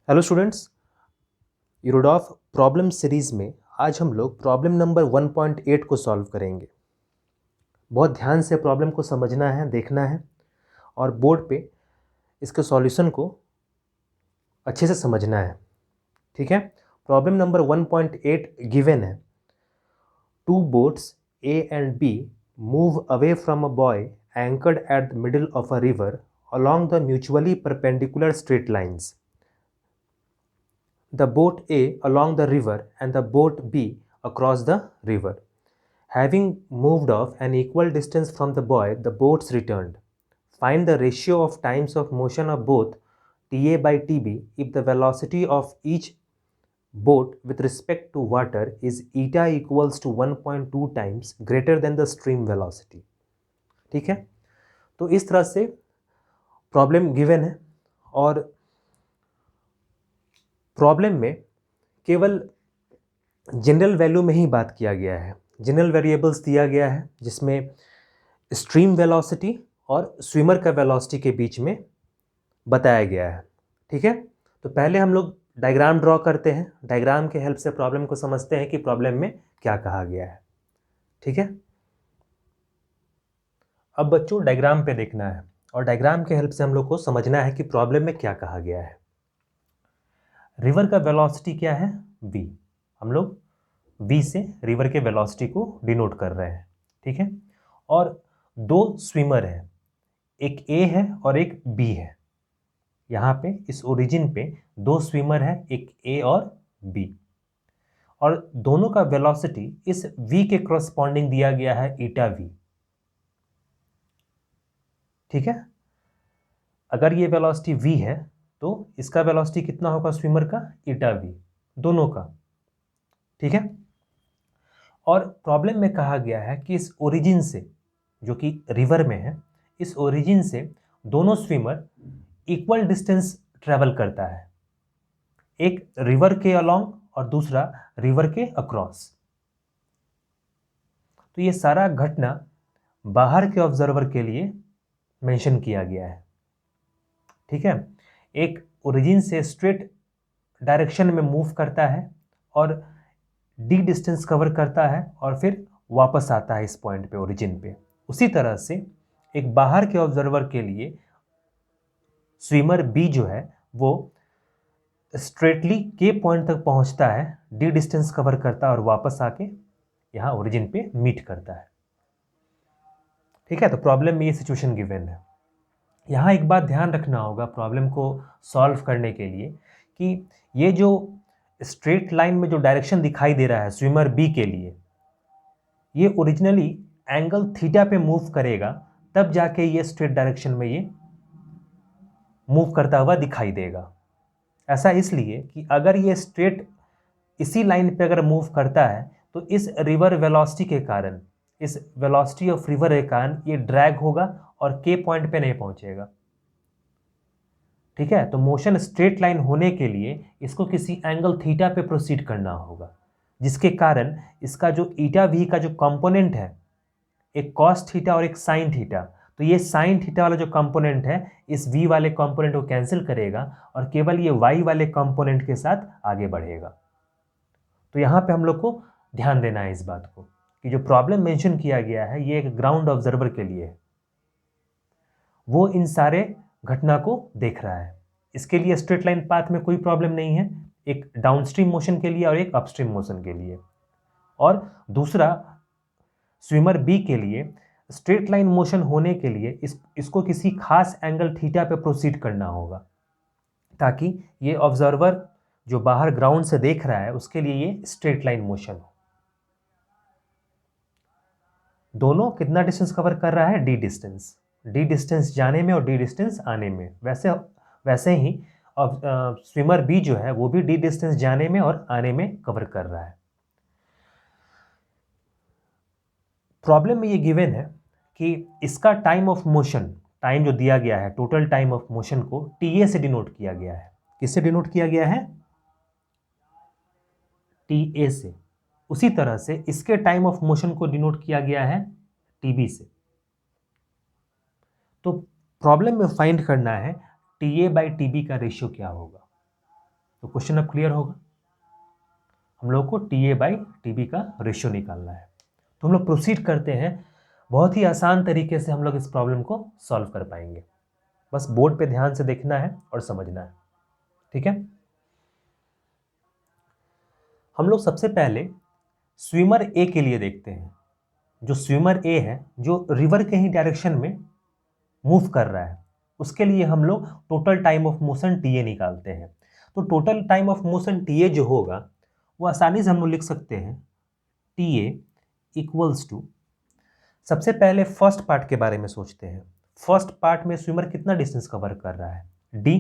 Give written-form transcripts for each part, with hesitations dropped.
Hello students, यूरोडॉफ problem series में आज हम लोग प्रॉब्लम नंबर 1.8 को सॉल्व करेंगे। बहुत ध्यान से प्रॉब्लम को समझना है, देखना है और बोर्ड पे इसके सॉल्यूशन को अच्छे से समझना है। ठीक है। प्रॉब्लम नंबर 1.8 गिवन है। Two boats A and B move away from a buoy anchored at the middle of a river along the mutually perpendicular straight lines. The boat A along the river and the boat B across the river. Having moved off an equal distance from the boy, the boats returned. Find the ratio of times of motion of both TA by TB if the velocity of each boat with respect to water is eta equals to 1.2 times greater than the stream velocity. ठीक है, तो इस तरह से problem given है और problem में केवल जनरल वैल्यू में ही बात किया गया है। जनरल वेरिएबल्स दिया गया है जिसमें स्ट्रीम वेलोसिटी और स्विमर का वेलोसिटी के बीच में बताया गया है। ठीक है, तो पहले हम लोग डायग्राम ड्रॉ करते हैं। डायग्राम के हेल्प से प्रॉब्लम को समझते हैं कि प्रॉब्लम में क्या कहा गया है। ठीक है, अब बच्चों डायग्राम पे देखना है और डायग्राम के हेल्प से हम लोग को समझना है कि प्रॉब्लम में क्या कहा गया है। रिवर का वेलोसिटी क्या है? v। हम लोग v से रिवर के वेलोसिटी को डिनोट कर रहे हैं। ठीक है, और दो स्विमर हैं, एक a है और एक b है। यहाँ पे इस ओरिजिन पे दो स्विमर हैं, एक a और b, और दोनों का वेलोसिटी इस v के क्रॉसपॉन्डिंग दिया गया है ईटा v। ठीक है, अगर ये वेलोसिटी v है तो इसका वेलोसिटी कितना होगा स्विमर का? ईटा v, दोनों का। ठीक है, और प्रॉब्लम में कहा गया है कि इस ओरिजिन से, जो कि रिवर में है, इस ओरिजिन से दोनों स्विमर इक्वल डिस्टेंस ट्रेवल करता है, एक रिवर के अलोंग और दूसरा रिवर के अक्रॉस। तो ये सारा घटना बाहर के ऑब्जर्वर के लिए मेंशन किया गया है। ठीक है, एक ओरिजिन से स्ट्रेट डायरेक्शन में मूव करता है और डी डिस्टेंस कवर करता है और फिर वापस आता है इस पॉइंट पे, ओरिजिन पे। उसी तरह से एक बाहर के ऑब्जर्वर के लिए स्विमर बी जो है वो स्ट्रेटली के पॉइंट तक पहुंचता है, डी डिस्टेंस कवर करता है और वापस आके यहाँ ओरिजिन पे मीट करता है। ठीक है, तो प्रॉब्लम में ये सिचुएशन गिवन है। यहाँ एक बात ध्यान रखना होगा प्रॉब्लम को सॉल्व करने के लिए कि ये जो स्ट्रेट लाइन में जो डायरेक्शन दिखाई दे रहा है स्विमर बी के लिए, ये ओरिजिनली एंगल थीटा पे मूव करेगा, तब जाके ये स्ट्रेट डायरेक्शन में ये मूव करता हुआ दिखाई देगा। ऐसा इसलिए कि अगर ये स्ट्रेट इसी लाइन पे अगर मूव करता है तो इस रिवर वेलोसिटी के कारण, इस वेलोसिटी ऑफ रिवर के कारण ये ड्रैग होगा और के पॉइंट पे नहीं पहुंचेगा। ठीक है, तो मोशन स्ट्रेट लाइन होने के लिए इसको किसी एंगल थीटा पे प्रोसीड करना होगा, जिसके कारण इसका जो ईटा वी का जो कंपोनेंट है, एक कॉस थीटा और एक साइन थीटा, तो ये साइन थीटा वाला जो कंपोनेंट है इस v वाले कंपोनेंट को कैंसिल करेगा और केवल ये y वाले कंपोनेंट के साथ आगे बढ़ेगा। तो यहाँ पे हम लोग को ध्यान देना है इस बात को कि जो प्रॉब्लम मेंशन किया गया है ये एक ग्राउंड ऑब्जर्वर के लिए है, वो इन सारे घटना को देख रहा है। इसके लिए स्ट्रेट लाइन पाथ में कोई प्रॉब्लम नहीं है, एक डाउनस्ट्रीम मोशन के लिए और एक अपस्ट्रीम मोशन के लिए। और दूसरा स्विमर बी के लिए स्ट्रेट लाइन मोशन होने के लिए इसको किसी खास एंगल थीटा पे प्रोसीड करना होगा, ताकि ये ऑब्जर्वर जो बाहर ग्राउंड से देख रहा है उसके लिए ये स्ट्रेट लाइन मोशन हो। दोनों कितना डिस्टेंस कवर कर रहा है? डी डिस्टेंस, डी डिस्टेंस जाने में और डी डिस्टेंस आने में। वैसे ही स्विमर बी जो है वो भी डी डिस्टेंस जाने में और आने में कवर कर रहा है। प्रॉब्लम में ये गिवन है कि इसका टाइम ऑफ मोशन, टाइम जो दिया गया है, टोटल टाइम ऑफ मोशन को TA से डिनोट किया गया है। किससे डिनोट किया गया है? TA से। उसी तरह से इसके टाइम ऑफ मोशन को डिनोट किया गया है TB से। तो प्रॉब्लम में फाइंड करना है TA by TB का रेशियो क्या होगा। तो क्वेश्चन अब क्लियर होगा। हम लोग को TA/TB का रेशियो निकालना है। तो हम लोग प्रोसीड करते हैं। बहुत ही आसान तरीके से हम लोग इस प्रॉब्लम को सॉल्व कर पाएंगे। बस बोर्ड पे ध्यान से देखना है और समझना है, ठीक है। हम लोग सबसे पहले स्विमर ए के लिए देखते हैं। जो स्विमर ए है, जो रिवर के ही डायरेक्शन में मूव कर रहा है, उसके लिए हम लोग total time of motion TA निकालते हैं। तो total time of motion TA जो होगा वो आसानी से हम लोग लिख सकते हैं TA इक्वल्स टू, सबसे पहले फर्स्ट पार्ट के बारे में सोचते हैं। फर्स्ट पार्ट में स्विमर कितना डिस्टेंस कवर कर रहा है, D,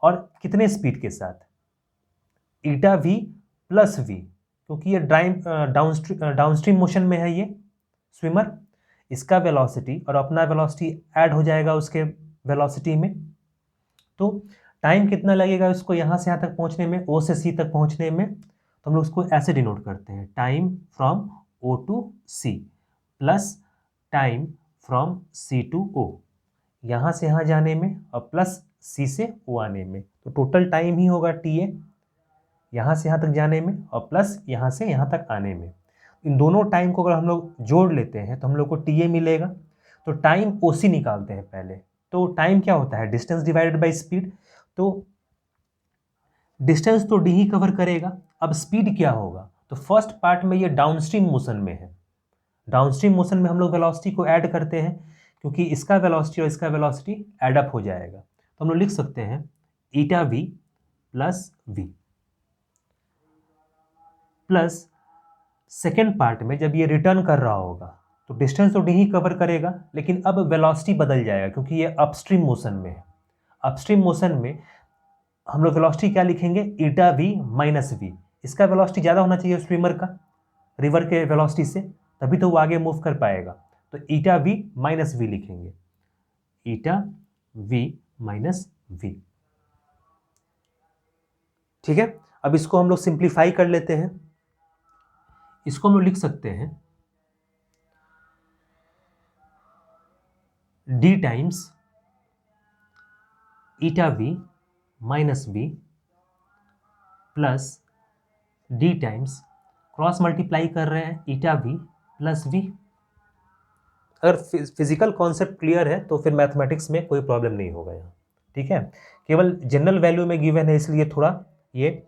और कितने स्पीड के साथ, ईटा V प्लस V, क्योंकि ये डाउनस्ट्रीम मोशन में है ये स्विमर। इसका वेलोसिटी और अपना वेलोसिटी ऐड हो जाएगा उसके वेलोसिटी में। तो टाइम कितना लगेगा इसको यहाँ से यहाँ तक पहुँचने में, O से C तक पहुँचने में, तो हम लोग उसको ऐसे डिनोट करते हैं, time from O to C plus time from C to O, यहाँ से यहाँ जाने में, और प्लस C से O आने में। तो टोटल टाइम ही होगा TA यहाँ से यहाँ तक जाने में और प्लस यहाँ से यहाँ तक आने में। इन दोनों टाइम को अगर हम लोग जोड़ लेते हैं तो हम लोग को TA मिलेगा। तो टाइम OC निकालते हैं पहले। तो टाइम क्या होता है, डिस्टेंस डिवाइडेड बाय स्पीड। तो डिस्टेंस तो D ही कवर करेगा। अब स्पीड क्या होगा, तो फर्स्ट पार्ट में ये डाउनस्ट्रीम मोशन में है। डाउनस्ट्रीम मोशन में हम लोग वेलोसिटी को ऐड करते हैं, क्योंकि इसका वेलोसिटी और इसका वेलोसिटी ऐड अप हो जाएगा। तो हम लोग लिख सकते हैं ईटा V plus V plus second part में जब ये रिटर्न कर रहा होगा तो डिस्टेंस तो D ही कवर करेगा, लेकिन अब वेलोसिटी बदल जाएगा क्योंकि ये अपस्ट्रीम मोशन में है। अपस्ट्रीम मोशन में हम लोग वेलोसिटी क्या लिखेंगे, ईटा V माइनस V। इसका वेलोसिटी ज़्यादा होना चाहिए स्विमर का रिवर के वेलोसिटी से, तभी तो वो आगे मूव कर पाएगा। तो ईटा V माइनस V लिखेंगे, ईटा V माइनस V, ठीक है। अब इसको हम लोग सिंप्लीफाई कर लेते हैं। इसको हम लोग लिख सकते हैं D times eta V minus V plus D times, cross multiply कर रहे हैं, ईटा V प्लस V। अगर फिजिकल कॉन्सेप्ट क्लियर है तो फिर मैथमेटिक्स में कोई प्रॉब्लम नहीं होगा यहाँ, ठीक है। केवल जनरल वैल्यू में गिवन है इसलिए थोड़ा ये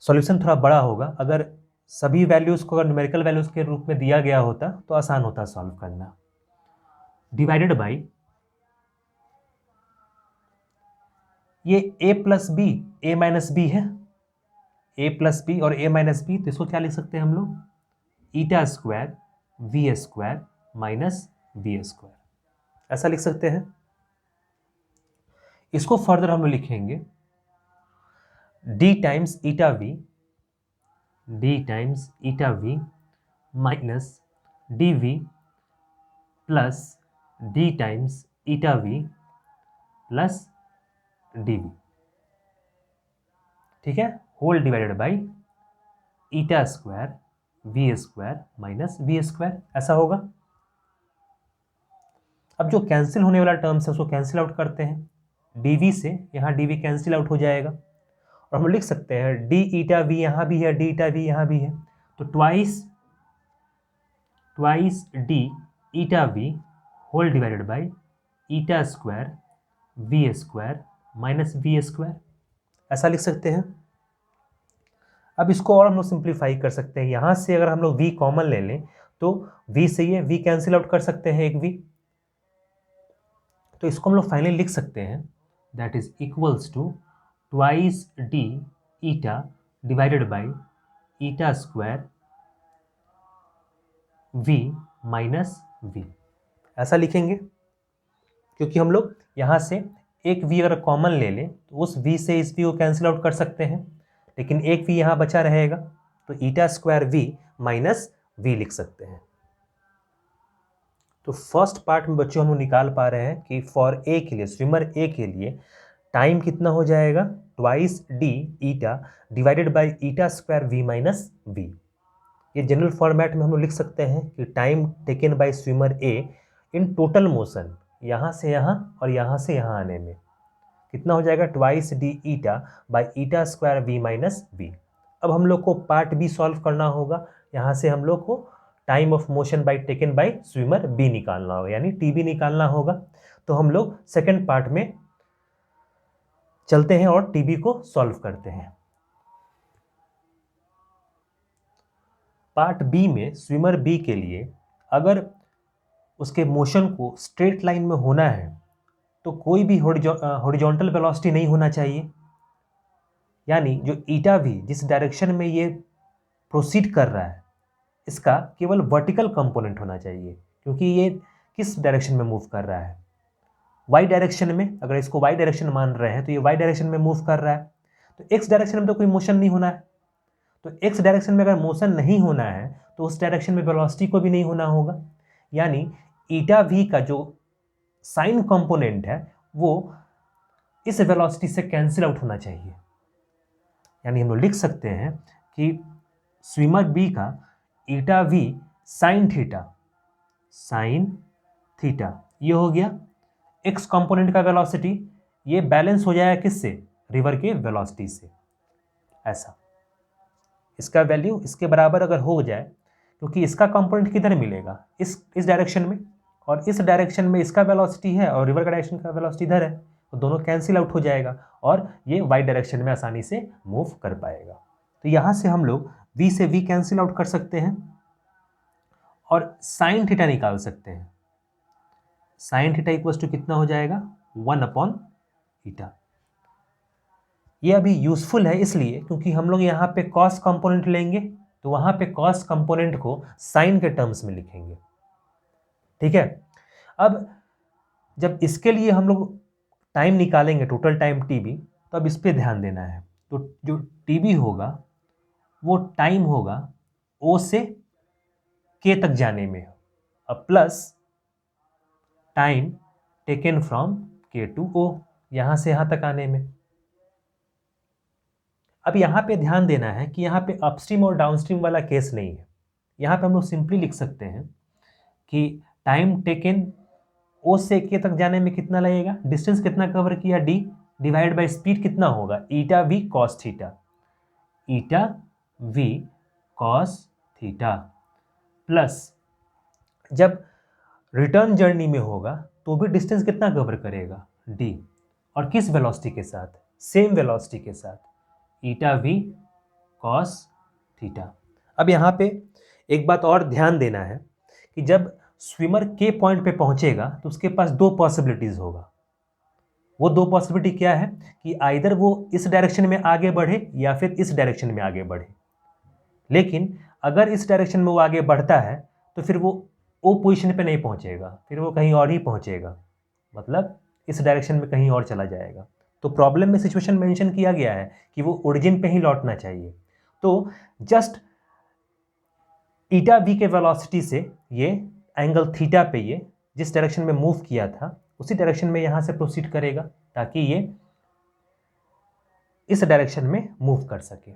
सॉल्यूशन थोड़ा बड़ा होगा। अगर सभी वैल्यूज़ को अगर न्यूमेरिकल वैल्यूज़ के रूप में दिया गया होता तो आसान होता सॉल्व करना। डिवाइडेड बाई ये A plus B, A minus B है, A प्लस बी और A माइनस बी, तो इसको क्या लिख सकते हैं हम लोग, eta square V square minus V square, ऐसा लिख सकते हैं। इसको फर्दर हम लोग लिखेंगे D times eta V, D times eta V minus DV plus D times eta V plus DV, ठीक है, whole divided by eta square V square minus V square, ऐसा होगा। अब जो कैंसिल होने वाला टर्म्स है उसको कैंसिल आउट करते हैं, DV से यहाँ DV कैंसिल आउट हो जाएगा, और हम लिख सकते हैं D ईटा V यहाँ भी है, D ईटा V यहाँ भी है, तो twice D eta V whole divided by eta square V square minus V square, ऐसा लिख सकते हैं। अब इसको और हम लोग सिंप्लीफाई कर सकते हैं। यहाँ से अगर हम लोग V कॉमन ले लें तो V से ये V कैंसिल आउट कर सकते हैं, एक V, तो इसको हम लोग फाइनली लिख सकते हैं that is equals to twice D eta divided by eta square V minus V, ऐसा लिखेंगे। क्योंकि हम लोग यहाँ से एक V अगर कॉमन ले लें तो उस V से इस V को कैंसिल आउट कर सकते हैं, लेकिन एक V यहाँ बचा रहेगा, तो ईटा स्क्वायर V माइनस V लिख सकते हैं। तो फर्स्ट पार्ट में बच्चों हम लोग निकाल पा रहे हैं कि फॉर ए के लिए, स्विमर ए के लिए टाइम कितना हो जाएगा, twice D eta divided by eta square V minus V। ये जनरल फॉर्मेट में हम लोग लिख सकते हैं कि time taken by swimmer A in total motion, यहाँ से यहाँ और यहाँ से यहाँ आने में, कितना हो जाएगा, twice D eta by eta square V minus B. अब हम लोग को पार्ट बी सॉल्व करना होगा। यहाँ से हम लोग को time of motion by taken by swimmer B निकालना होगा, यानी टी बी निकालना होगा। तो हम लोग सेकेंड पार्ट में चलते हैं और टी बी को सॉल्व करते हैं। पार्ट बी में स्विमर बी के लिए अगर उसके मोशन को स्ट्रेट लाइन में होना है तो कोई भी हॉरिजॉन्टल वेलोसिटी नहीं होना चाहिए, यानी जो ईटा वी जिस डायरेक्शन में ये प्रोसीड कर रहा है इसका केवल वर्टिकल कंपोनेंट होना चाहिए, क्योंकि ये किस डायरेक्शन में मूव कर रहा है, वाई डायरेक्शन में। अगर इसको वाई डायरेक्शन मान रहे हैं तो ये वाई डायरेक्शन में मूव कर रहा है, तो एक्स डायरेक्शन में तो कोई मोशन नहीं होना है। तो एक्स डायरेक्शन में अगर मोशन नहीं होना है तो उस डायरेक्शन में वेलोसिटी को भी नहीं होना होगा, यानी ईटा वी का जो साइन कंपोनेंट है वो इस वेलोसिटी से कैंसिल आउट होना चाहिए। यानी हम लोग लिख सकते हैं कि स्विमर बी का ईटा वी साइन थीटा ये हो गया एक्स कंपोनेंट का वेलोसिटी, ये बैलेंस हो जाएगा किससे, रिवर के वेलोसिटी से। ऐसा इसका वैल्यू इसके बराबर अगर हो जाए, क्योंकि इसका कंपोनेंट किधर मिलेगा, इस डायरेक्शन में, और इस डायरेक्शन में इसका वेलोसिटी है और रिवर का डायरेक्शन का वेलोसिटी इधर है, तो दोनों कैंसिल आउट हो जाएगा और ये वाई डायरेक्शन में आसानी से मूव कर पाएगा। तो यहाँ से हम लोग v से v कैंसिल आउट कर सकते हैं और साइन थीटा निकाल सकते हैं। साइन थीटा इक्वल्स टू कितना हो जाएगा, 1/ईटा। ये अभी यूजफुल है इसलिए क्योंकि हम लोग यहाँ पे कॉस कंपोनेंट लेंगे तो वहाँ पे कॉस कंपोनेंट को साइन के टर्म्स में लिखेंगे, ठीक है। अब जब इसके लिए हम लोग टाइम निकालेंगे, टोटल टाइम टी बी, तो अब इस पर ध्यान देना है। तो जो टी बी होगा वो टाइम होगा ओ से के तक जाने में और प्लस टाइम टेकन फ्रॉम के टू ओ, यहाँ से यहाँ तक आने में। अब यहाँ पे ध्यान देना है कि यहाँ पे अपस्ट्रीम और डाउनस्ट्रीम वाला केस नहीं है। यहाँ पे हम लोग सिंपली लिख सकते हैं कि टाइम टेकन ओ से के तक जाने में कितना लगेगा, डिस्टेंस कितना कवर किया डी, डिवाइड बाय स्पीड कितना होगा, eta V cos theta, eta V cos theta, plus जब रिटर्न जर्नी में होगा तो भी डिस्टेंस कितना कवर करेगा, डी, और किस वेलोसिटी के साथ, सेम वेलोसिटी के साथ, ईटा वी कॉस थीटा। अब यहाँ पे एक बात और ध्यान देना है कि जब स्विमर के पॉइंट पे पहुंचेगा तो उसके पास दो पॉसिबिलिटीज होगा। वो दो पॉसिबिलिटी क्या है कि आइदर वो इस डायरेक्शन में आगे बढ़े या फिर इस डायरेक्शन में आगे बढ़े। लेकिन अगर इस डायरेक्शन में वो आगे बढ़ता है तो फिर वो ओ पोजीशन पे नहीं पहुंचेगा, फिर वो कहीं और ही पहुंचेगा, मतलब इस डायरेक्शन में कहीं और चला जाएगा। तो प्रॉब्लम में सिचुएशन मेंशन किया गया है कि वो ओरिजिन पे ही लौटना चाहिए। तो जस्ट ईटा वी के वेलोसिटी से ये एंगल थीटा पे ये जिस डायरेक्शन में मूव किया था उसी डायरेक्शन में यहाँ से प्रोसीड करेगा ताकि ये इस डायरेक्शन में मूव कर सके।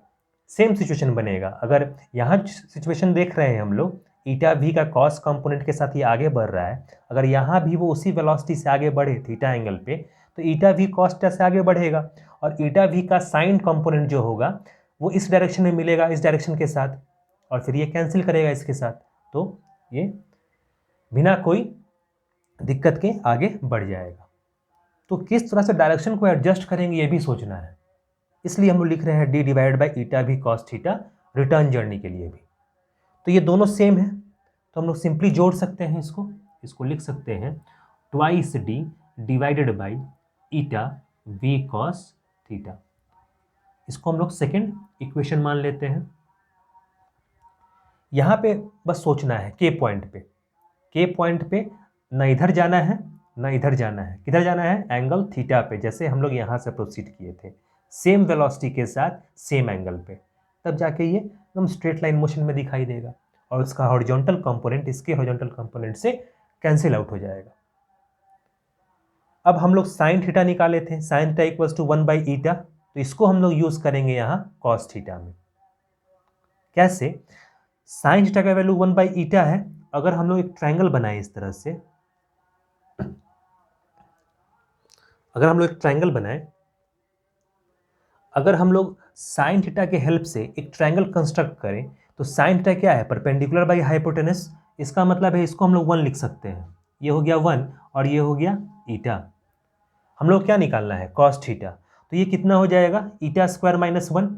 सेम सिचुएशन बनेगा, अगर यहाँ सिचुएशन देख रहे हैं हम लोग, ईटा वी का कॉस कंपोनेंट के साथ ये आगे बढ़ रहा है, अगर यहाँ भी वो उसी वेलोसिटी से आगे बढ़े थीटा एंगल पे तो ईटा वी कॉस थीटा से आगे बढ़ेगा और ईटा वी का साइन कंपोनेंट जो होगा वो इस डायरेक्शन में मिलेगा, इस डायरेक्शन के साथ, और फिर ये कैंसिल करेगा इसके साथ, तो ये बिना कोई दिक्कत के आगे बढ़ जाएगा। तो किस तरह से डायरेक्शन को एडजस्ट करेंगे ये भी सोचना है, इसलिए हम लोग लिख रहे हैं D divide by eta V cos theta return journey के लिए भी। तो ये दोनों सेम है तो हम लोग सिंपली जोड़ सकते हैं, इसको लिख सकते हैं twice D divided by eta V cos theta. इसको हम लोग सेकेंड इक्वेशन मान लेते हैं। यहाँ पे बस सोचना है के पॉइंट पे न इधर जाना है न इधर जाना है, किधर जाना है, एंगल थीटा पे, जैसे हम लोग यहाँ से प्रोसीड किए थे, सेम वेलोसिटी के साथ सेम एंगल पे, तब जाके ये एकदम स्ट्रेट लाइन मोशन में दिखाई देगा और उसका हॉरिजॉन्टल कंपोनेंट इसके हॉरिजॉन्टल कंपोनेंट से कैंसिल आउट हो जाएगा। अब हम लोग साइन थीटा निकाले थे, साइन थीटा इक्वल्स टू 1/ईटा, तो इसको हम लोग यूज करेंगे यहाँ कॉस थीटा में। कैसे, साइन थीटा का वैल्यू 1/ईटा है, अगर हम लोग एक ट्रायंगल बनाए इस तरह से, अगर हम लोग एक ट्रायंगल बनाएं, अगर हम लोग साइन थीटा के हेल्प से एक ट्रायंगल कंस्ट्रक्ट करें तो साइन थीटा क्या है, परपेंडिकुलर बाई हाइपोटेनस। इसका मतलब है इसको हम लोग 1 लिख सकते हैं, ये हो गया 1 और ये हो गया ईटा। हम लोग क्या निकालना है, कॉस थीटा। तो ये कितना हो जाएगा, ईटा स्क्वायर माइनस 1,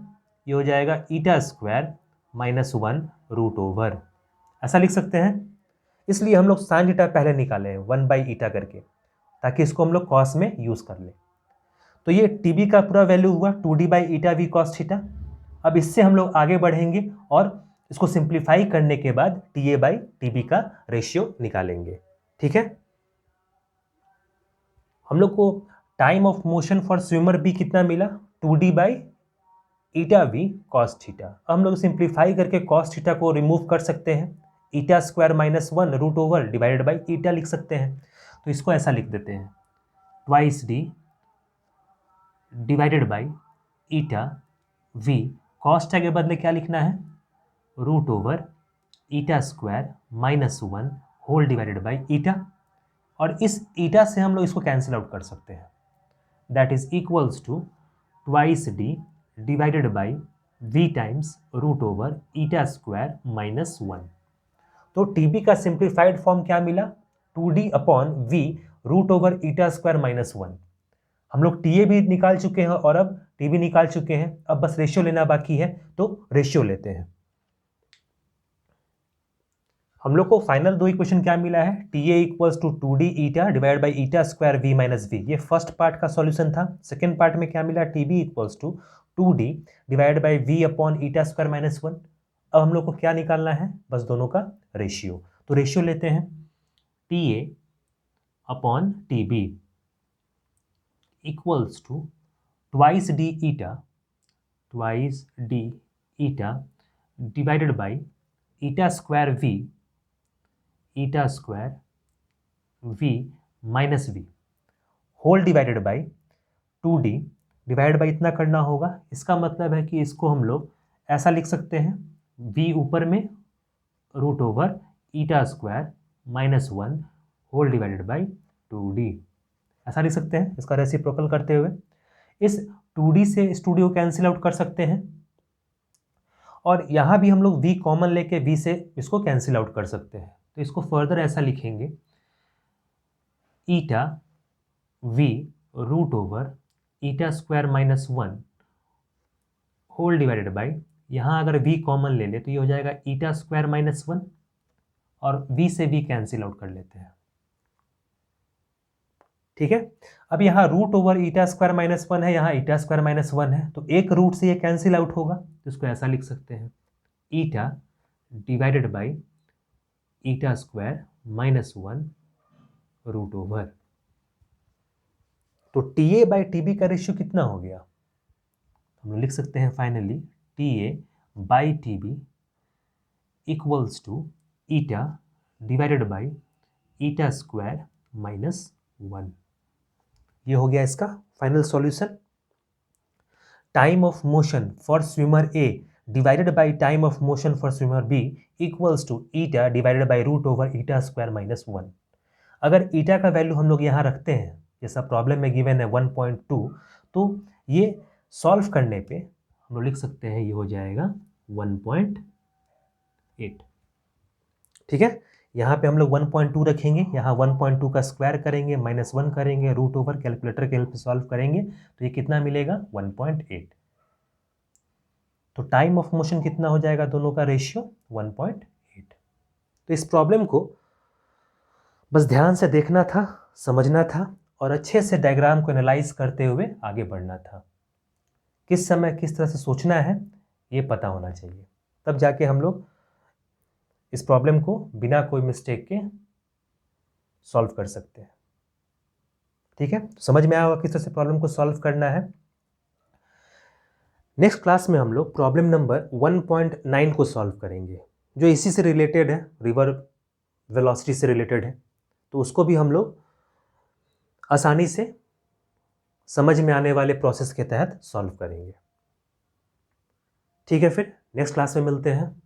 ये हो जाएगा ईटा स्क्वायर माइनस 1 रूट ओवर, ऐसा लिख सकते हैं। इसलिए हम लोग साइन थीटा पहले निकाले हैं 1 बाई ईटा करके, ताकि इसको हम लोग कॉस में यूज कर ले। तो ये टीबी का पूरा वैल्यू हुआ 2d by eta V cos theta. अब इससे हम लोग आगे बढ़ेंगे और इसको सिंप्लीफाई करने के बाद टीए बाई टीबी का रेशियो निकालेंगे। ठीक है, हम लोग को time of motion for swimmer B कितना मिला, 2d by eta V cos theta. अब हम लोग सिंप्लीफाई करके कॉस थीटा को रिमूव कर सकते हैं, eta square minus 1 root over divided by eta लिख सकते हैं। तो इसको ऐसा लिख देते हैं, twice D divided by eta V, cos theta के बदले क्या लिखना है, root over eta square minus 1 whole divided by eta. और इस ईटा से हम लोग इसको कैंसिल आउट कर सकते हैं, that is equals to twice D divided by V times root over eta square minus 1। तो टीबी का सिंप्लीफाइड फॉर्म क्या मिला, 2d upon V root over eta square minus 1। हम लोग टीए भी निकाल चुके हैं और अब टी भी निकाल चुके हैं, अब बस रेशियो लेना बाकी है, तो रेशियो लेते हैं। हम लोग को फाइनल दो इक्वेशन क्या मिला है, TA equals to 2d eta divide by eta square V minus V, ये फर्स्ट पार्ट का सॉल्यूशन था। सेकेंड पार्ट में क्या मिला, TB equals to 2d divide by V upon eta square minus 1। अब हम लोग को क्या निकालना है, बस दोनों का रेशियो। तो रेशियो लेते हैं, TA upon TB equals to twice D eta divided by eta square V minus we whole divided by 2d divide by इतना करना होगा। इसका मतलब है कि इसको हम लोग ऐसा लिख सकते हैं, v ऊपर में root over eta square minus 1 whole divided by 2d, ऐसा लिख सकते हैं। इसका रेसिप्रोकल करते हुए इस 2d से इस 2d को कैंसिल आउट कर सकते हैं, और यहाँ भी हम लोग v कॉमन लेके v से इसको कैंसिल आउट कर सकते हैं। तो इसको फर्दर ऐसा लिखेंगे, eta v root over eta square minus 1 whole divided by, यहाँ अगर v कॉमन ले ले तो ये हो जाएगा ईटा स्क्वायर माइनस 1, और v से v कैंसिल आउट कर लेते हैं। ठीक है, अब यहाँ root over eta square minus 1 है, यहाँ ईटा स्क्वायर माइनस 1 है, तो एक रूट से ये कैंसिल आउट होगा। तो इसको ऐसा लिख सकते हैं, eta divided by eta square minus 1 root over. तो टीए बाई टीबी का रेशियो कितना हो गया, हम लोग लिख सकते हैं finally, TA by TB equals to eta divided by eta square minus 1। ये हो गया इसका final solution. Time of motion for swimmer A divided by time of motion for swimmer B equals to eta divided by root over eta square minus 1। अगर ईटा का value हम लोग यहाँ रखते हैं, जैसा प्रॉब्लम में गिवन है 1.2, तो ये सॉल्व करने पे हम लोग लिख सकते हैं, ये हो जाएगा 1.8। ठीक है, यहाँ पे हम लोग 1.2 रखेंगे, यहाँ 1.2 का स्क्वायर करेंगे, माइनस 1 करेंगे, रूट ओवर कैलकुलेटर के हेल्प से सॉल्व करेंगे, तो ये कितना मिलेगा 1.8। तो टाइम ऑफ मोशन कितना हो जाएगा, दोनों का रेशियो 1.8। तो इस प्रॉब्लम को बस ध्यान से देखना था, समझना था, और अच्छे से डायग्राम को एनालाइज करते हुए आगे बढ़ना था। किस समय किस तरह से सोचना है ये पता होना चाहिए, तब जाके हम लोग इस प्रॉब्लम को बिना कोई मिस्टेक के सॉल्व कर सकते हैं। ठीक है, समझ में आया होगा किस तरह से प्रॉब्लम को सॉल्व करना है। नेक्स्ट क्लास में हम लोग प्रॉब्लम नंबर 1.9 को सॉल्व करेंगे, जो इसी से रिलेटेड है, रिवर वेलोसिटी से रिलेटेड है। तो उसको भी हम लोग आसानी से समझ में आने वाले प्रोसेस के तहत सॉल्व करेंगे। ठीक है, फिर नेक्स्ट क्लास में मिलते हैं।